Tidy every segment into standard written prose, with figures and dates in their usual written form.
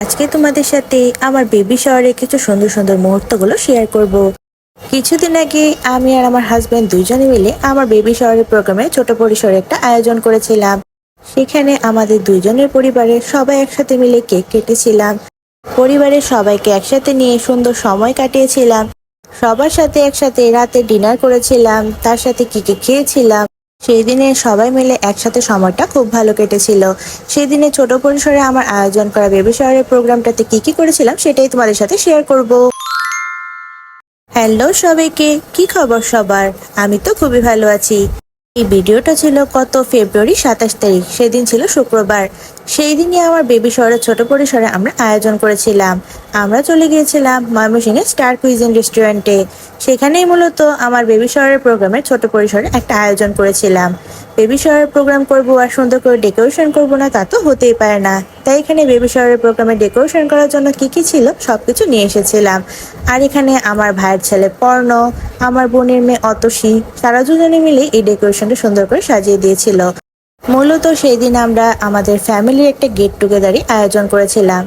আজকে তোমাদের সাথে আমার বেবি শাওয়ারে কিছু সুন্দর সুন্দর মুহূর্তগুলো শেয়ার করব। কিছুদিন আগে আমি আর আমার হাজবেন্ড দুইজনে মিলে আমার বেবি শাওয়ারের প্রোগ্রামে ছোট পরিসরে একটা আয়োজন করেছিলাম। সেখানে আমাদের দুইজনের পরিবারের সবাই একসাথে মিলে কেক কেটেছিলাম। পরিবারের সবাইকে একসাথে নিয়ে সুন্দর সময় কাটিয়েছিলাম। সবার সাথে একসাথে রাতে ডিনার করেছিলাম, তার সাথে কেক খেয়েছিলাম। সেই দিনে সবাই মিলে একসাথে সময়টা খুব ভালো কেটেছিল। সেই দিনে ছোট পরিসরে আমার আয়োজন করা বেবি শাওয়ারের প্রোগ্রামটাতে কি করেছিলাম সেটাই তোমাদের সাথে শেয়ার করব। হ্যালো সবাইকে, কি খবর সবার? আমি তো খুবই ভালো আছি। এই ভিডিওটা ছিল গত ফেব্রুয়ারি 27 তারিখ, সেদিন ছিল শুক্রবার। সেই দিনই আমার বেবি শাওয়ারের ছোট পরিসরে আমরা আয়োজন করেছিলাম। আমরা চলে গিয়েছিলাম ময়মনসিংহের স্টার কুইজিন রেস্টুরেন্টে। সেখানেই মূলত আমার বেবি শাওয়ারের প্রোগ্রামের ছোট পরিসরে একটা আয়োজন করেছিলাম। বেবি শাওয়ারের প্রোগ্রাম করব আর সুন্দর করে ডেকোরেশন করব না, তা তো হতেই পারে না। তাই এখানে বেবি শাওয়ারের প্রোগ্রামে ডেকোরেশন করার জন্য কি ছিল সবকিছু নিয়ে এসেছিলাম। আর এখানে আমার ভাইয়ের ছেলে পর্ণ, আমার বোনের মেয়ে অতসী, তারা দুজনে মিলে এই ডেকোরেশনটা সুন্দর করে সাজিয়ে দিয়েছিল। মূলত সেই দিন আমরা আমাদের ফ্যামিলির একটা গেট টুগেদারই আয়োজন করেছিলাম।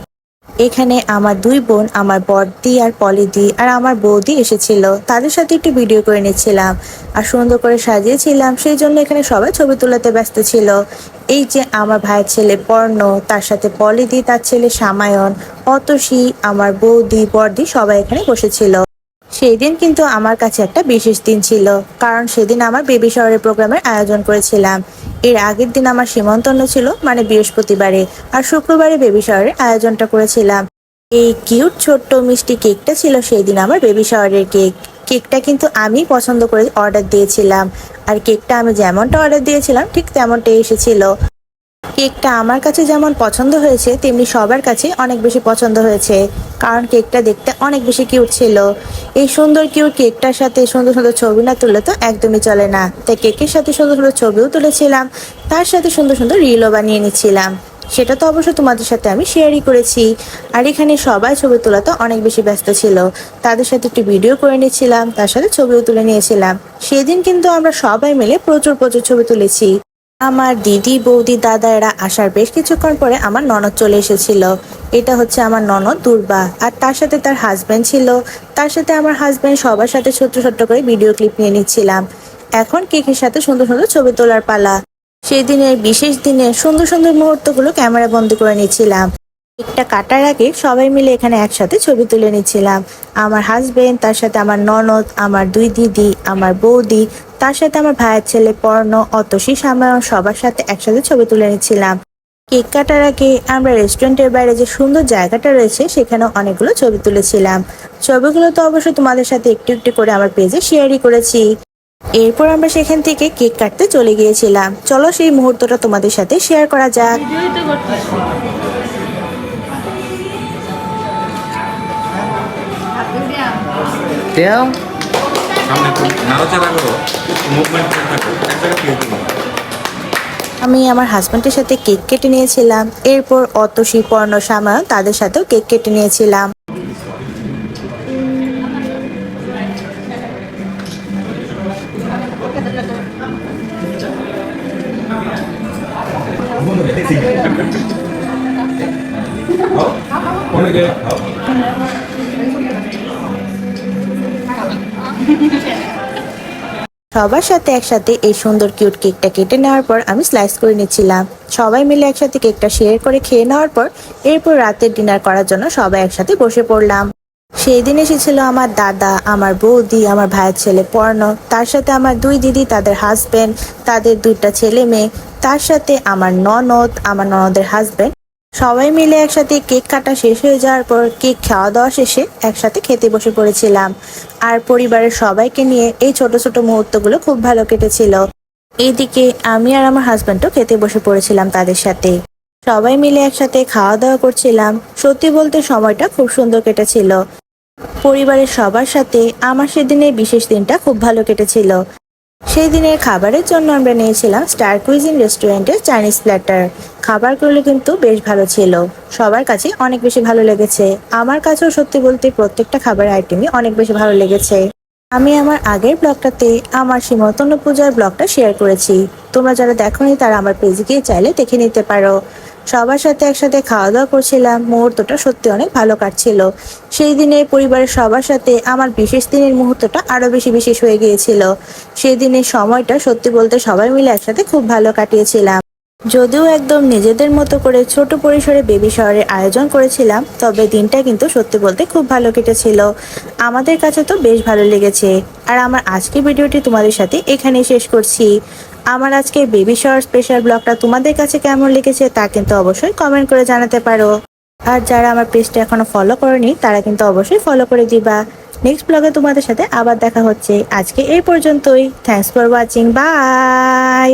এখানে আমার দুই বোন, আমার বড়দি আর পলিদি আর আমার বৌদি এসেছিল। তাদের সাথে একটু ভিডিও করে নিচ্ছিলাম আর সুন্দর করে সাজিয়েছিলাম। সেই জন্য এখানে সবাই ছবি তোলাতে ব্যস্ত ছিল। এই যে আমার ভাইয়ের ছেলে পর্ণ, তার সাথে পলিদি, তার ছেলে সামায়ন, অতসী, আমার বৌদি, বড়দি সবাই এখানে বসেছিল। সেই দিন কিন্তু আমার কাছে একটা বিশেষ দিন ছিল, কারণ সেদিন আমার বেবি শাওয়ারের প্রোগ্রামের আয়োজন করেছিলাম। এর আগের দিন আমার সীমন্তন্য ছিল, মানে বৃহস্পতিবারে, আর শুক্রবারে বেবি শাওয়ারের আয়োজনটা করেছিলাম। এই কিউট ছোট্ট মিষ্টি কেকটা ছিল সেই দিন আমার বেবি শাওয়ারের কেক। কেকটা কিন্তু আমি পছন্দ করে অর্ডার দিয়েছিলাম, আর কেকটা আমি যেমনটা অর্ডার দিয়েছিলাম ঠিক তেমনটাই এসেছিল। কেকটা আমার কাছে যেমন পছন্দ হয়েছে, তেমনি সবার কাছে অনেক বেশি পছন্দ হয়েছে, কারণ কেকটা দেখতে অনেক বেশি কিউট ছিল। এই সুন্দর কিউট কেকটার সাথে সুন্দর সুন্দর ছবি না তুললে তো একদমই চলে না। তাই কেকের সাথে সুন্দর সুন্দর ছবিও তুলেছিলাম, তার সাথে সুন্দর সুন্দর রিলও বানিয়ে নিচ্ছিলাম। সেটা তো অবশ্য তোমাদের সাথে আমি শেয়ারই করেছি। আর এখানে সবাই ছবি তোলাতে অনেক বেশি ব্যস্ত ছিল। তাদের সাথে একটু ভিডিও করে নিচ্ছিলাম, তার সাথে ছবিও তুলে নিয়েছিলাম। সেদিন কিন্তু আমরা সবাই মিলে প্রচুর প্রচুর ছবি তুলেছি। আমার দিদি, বৌদি, দাদা এরা আসার বেশ কিছুক্ষণ পরে আমার ননদ চলে এসেছিল। এটা হচ্ছে আমার ননদ দুর্বা, আর তার সাথে তার হাজবেন্ড ছিল। তার সাথে আমার হাজবেন্ড সবার সাথে ছোট্ট ছোট্ট করে ভিডিও ক্লিপ নিয়ে নিচ্ছিলাম। এখন কেকের সাথে সুন্দর সুন্দর ছবি তোলার পালা। সেই দিনের বিশেষ দিনে সুন্দর সুন্দর মুহূর্তগুলো ক্যামেরা বন্দি করে নিচ্ছিলাম। কেকটা কাটার আগে সবাই মিলে এখানে একসাথে ছবি তুলে নিচ্ছিলাম। আমার হাজবেন্ড, তার সাথে আমার ননদ, আমার দুই দিদি, আমার বৌদি, তার সাথে আমার ভাইয়ের ছেলে পর্ণ, অতসী, সামায়ন সবার সাথে একসাথে ছবি তুলে নিচ্ছিলাম। কেক কাটার আগে আমরা রেস্টুরেন্টের বাইরে যে সুন্দর জায়গাটা রয়েছে সেখানে অনেকগুলো ছবি তুলেছিলাম। ছবিগুলো তো অবশ্যই তোমাদের সাথে একটু একটু করে আমার পেজে শেয়ারই করেছি। এরপর আমরা সেখান থেকে কেক কাটতে চলে গিয়েছিলাম। চলো সেই মুহূর্তটা তোমাদের সাথে শেয়ার করা যাক। তেও সামনে একটু নাড়াচাড়া করো, মুভমেন্ট থাকো, এক জায়গায় ক্লিক করো। আমি আমার হাজবেন্ডের সাথে কেক কেটে নিয়েছিলাম। এরপর অতসী, পর্ণ, সামায়ন তাদের সাথেও কেক কেটে নিয়েছিলাম। অনেকে সবার সাথে একসাথে এই সুন্দর কিউট কেকটা কেটে নেওয়ার পর আমি স্লাইস করে নিচ্ছিলাম। সবাই মিলে একসাথে কেকটা শেয়ার করে খেয়ে নেওয়ার পর এরপর রাতের ডিনার করার জন্য সবাই একসাথে বসে পড়লাম। সেই দিন এসেছিল আমার দাদা, আমার বৌদি, আমার ভাইয়ের ছেলে পর্ণ, তার সাথে আমার দুই দিদি, তাদের হাজবেন্ড, তাদের দুইটা ছেলে মেয়ে, তার সাথে আমার ননদ, আমার ননদের হাজবেন্ড। সবাই মিলে একসাথে কেক কাটা শেষ হয়ে যাওয়ার পর কেক খাওয়া দাওয়া শেষে একসাথে খেতে বসে পড়েছিলাম। আর পরিবারের সবাইকে নিয়ে এই ছোট ছোট মুহূর্তগুলো খুব ভালো কেটেছিল। এইদিকে আমি আর আমার হাজবেন্ডও খেতে বসে পড়েছিলাম তাদের সাথে। সবাই মিলে একসাথে খাওয়া দাওয়া করছিলাম। সত্যি বলতে সময়টা খুব সুন্দর কেটেছিল। পরিবারের সবার সাথে আমার সেদিনের বিশেষ দিনটা খুব ভালো কেটেছিল। সেই দিনের খাবারের জন্য আমরা নিয়েছিলাম স্টার কুইজিন রেস্টুরেন্টের চাইনিজ প্ল্যাটার। খাবারগুলো কিন্তু বেশ ভালো ছিল, সবার কাছে অনেক বেশি ভালো লেগেছে। আমার কাছেও সত্যি বলতে প্রত্যেকটা খাবার আইটেমই অনেক বেশি ভালো লেগেছে। আমি আমার আগের ব্লগটাতে আমার সীমন্তন্য পূজার ব্লগটা শেয়ার করেছি। তোমরা যারা দেখোনি তারা আমার পেজে গিয়ে চাইলে দেখে নিতে পারো। সবার সাথে একসাথে খাওয়া দাওয়া করছিলাম, মুহূর্তটা সত্যি অনেক ভালো কাটছিল। সেই দিনে পরিবারের সবার সাথে আমার বিশেষ দিনের মুহূর্তটা আরো বেশি বিশেষ হয়ে গিয়েছিল। সেই দিনের সময়টা সত্যি বলতে সবাই মিলে একসাথে খুব ভালো কাটিয়েছিলাম। যদিও একদম নিজেদের মতো করে ছোট পরিসরে বেবি শাওয়ারের আয়োজন করেছিলাম, তবে দিনটা কিন্তু সত্যি বলতে খুব ভালো কেটেছিল। আমাদের কাছে তো বেশ ভালো লেগেছে। আর আমার আজকের ভিডিওটি তোমাদের সাথে এখানেই শেষ করছি। আমার আজকে বেবি শাওয়ার স্পেশাল ব্লগটা তোমাদের কাছে কেমন লেগেছে তা কিন্তু অবশ্যই কমেন্ট করে জানাতে পারো। আর যারা আমার পেজটা এখনো ফলো করেনি তারা কিন্তু অবশ্যই ফলো করে দিবা। নেক্সট ব্লগে তোমাদের সাথে আবার দেখা হচ্ছে। আজকে এই পর্যন্তই। Thanks for watching. বাই।